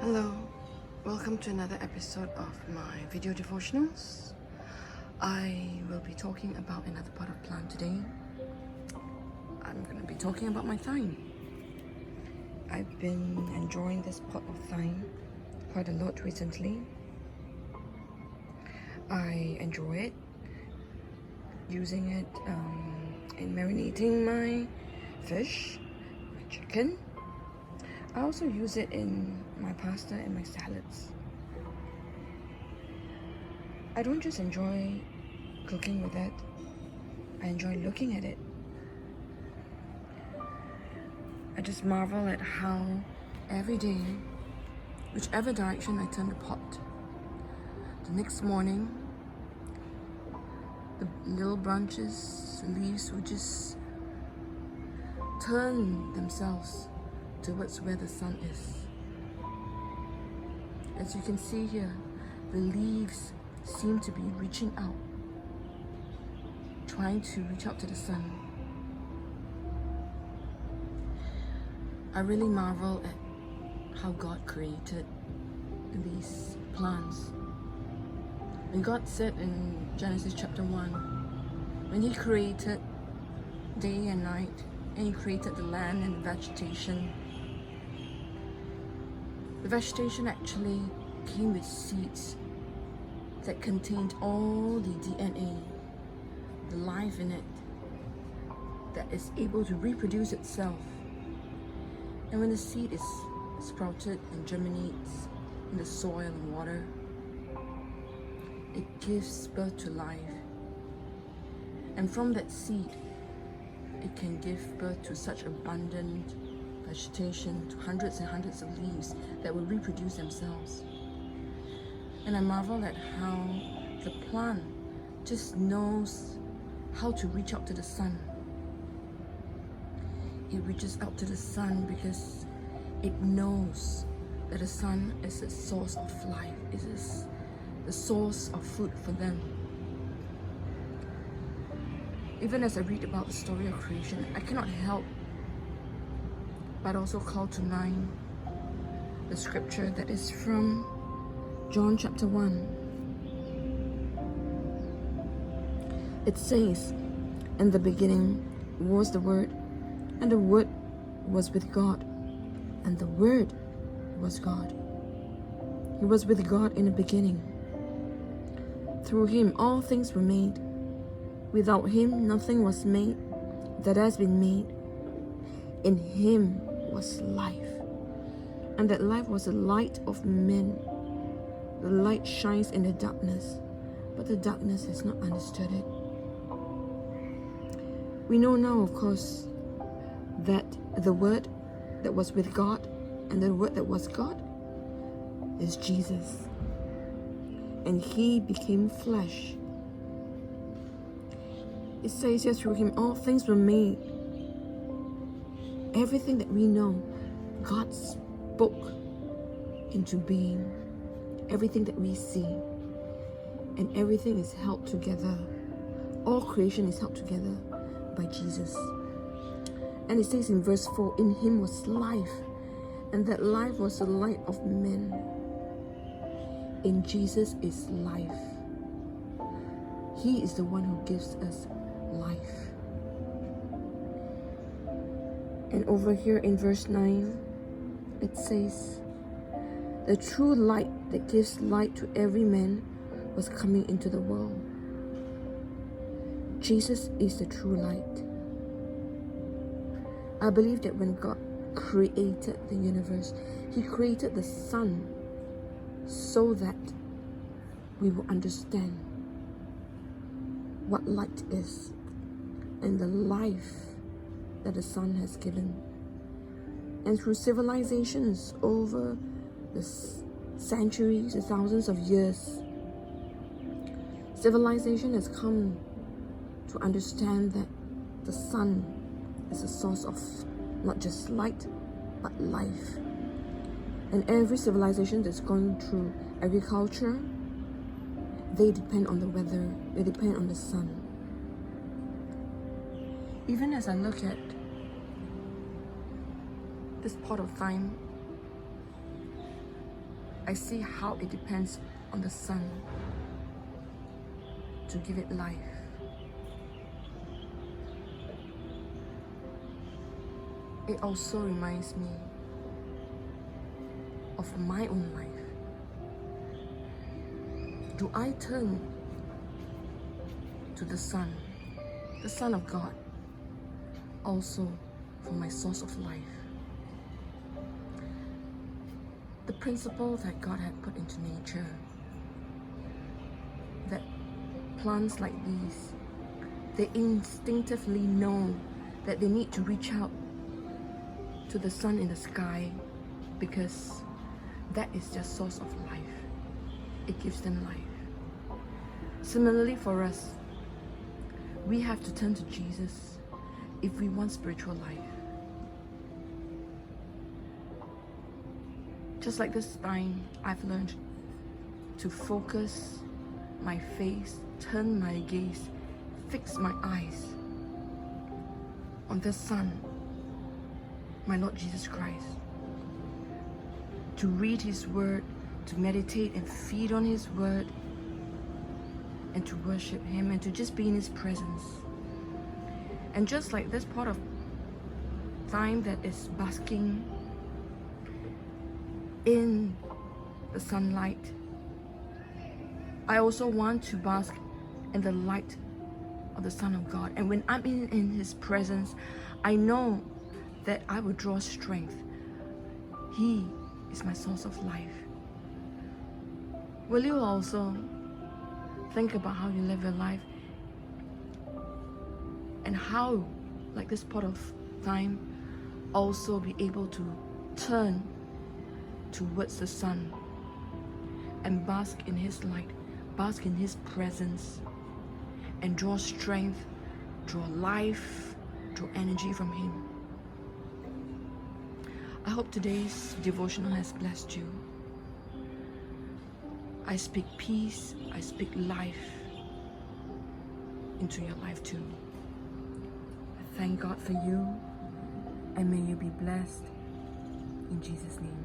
Hello, welcome to another episode of my video devotionals. I will be talking about another pot of plant today. I'm going to be talking about my thyme. I've been enjoying this pot of thyme quite a lot recently. I enjoy it, using it in marinating my fish, my chicken. I also use it in my pasta and my salads. I don't just enjoy cooking with it, I enjoy looking at it. I just marvel at how every day, whichever direction I turn the pot, the next morning, the little branches, the leaves will just turn themselves towards where the sun is. As you can see here, the leaves seem to be reaching out, trying to reach out to the sun. I really marvel at how God created these plants. When God said in Genesis chapter 1, when He created day and night, and He created the land and the vegetation, the vegetation actually came with seeds that contained all the DNA, the life in it, that is able to reproduce itself. And when the seed is sprouted and germinates in the soil and water, it gives birth to life. And from that seed, it can give birth to such abundant vegetation, to hundreds and hundreds of leaves that will reproduce themselves. And I marvel at how the plant just knows how to reach out to the sun. It reaches out to the sun because it knows that the sun is the source of life. It is the source of food for them. Even as I read about the story of creation, I cannot help but also call to mind the scripture that is from John chapter 1. It says, "In the beginning was the Word, and the Word was with God, and the Word was God. He was with God in the beginning. Through Him all things were made. Without Him nothing was made that has been made. In Him was life, and that life was the light of men. The light shines in the darkness, but the darkness has not understood it." We know now, of course, that the Word that was with God and the Word that was God is Jesus. And He became flesh. It says here, through Him all things were made. Everything that we know, God spoke into being. Everything that we see, and everything is held together. All creation is held together by Jesus. And it says in verse 4, "In Him was life, and that life was the light of men." In Jesus is life. He is the one who gives us life. And over here in verse 9, it says, "The true light that gives light to every man was coming into the world." Jesus is the true light. I believe that when God created the universe, He created the sun so that we will understand what light is and the life that the sun has given. And through civilizations over the centuries, the thousands of years, civilization has come to understand that the sun is a source of not just light, but life. And every civilization that's going through agriculture, they depend on the weather, they depend on the sun. Even as I look at this pot of thyme, I see how it depends on the sun to give it life. It also reminds me of my own life. Do I turn to the Son of God, also for my source of life? The principle that God had put into nature, that plants like these, they instinctively know that they need to reach out to the sun in the sky because that is their source of life. It gives them life. Similarly for us, we have to turn to Jesus if we want spiritual life. Just like this time, I've learned to focus my face, turn my gaze, fix my eyes on the Son, my Lord Jesus Christ. To read His Word, to meditate and feed on His Word, and to worship Him and to just be in His presence. And just like this pot of thyme that is basking in the sunlight, I also want to bask in the light of the Son of God. And when I'm in His presence, I know that I will draw strength. He is my source of life. Will you also think about how you live your life and how, like this pot of thyme, also be able to turn towards the sun and bask in His light, bask in His presence, and draw strength, draw life, draw energy from Him. I hope today's devotional has blessed you. I speak peace, I speak life into your life too. I thank God for you, and may you be blessed in Jesus' name.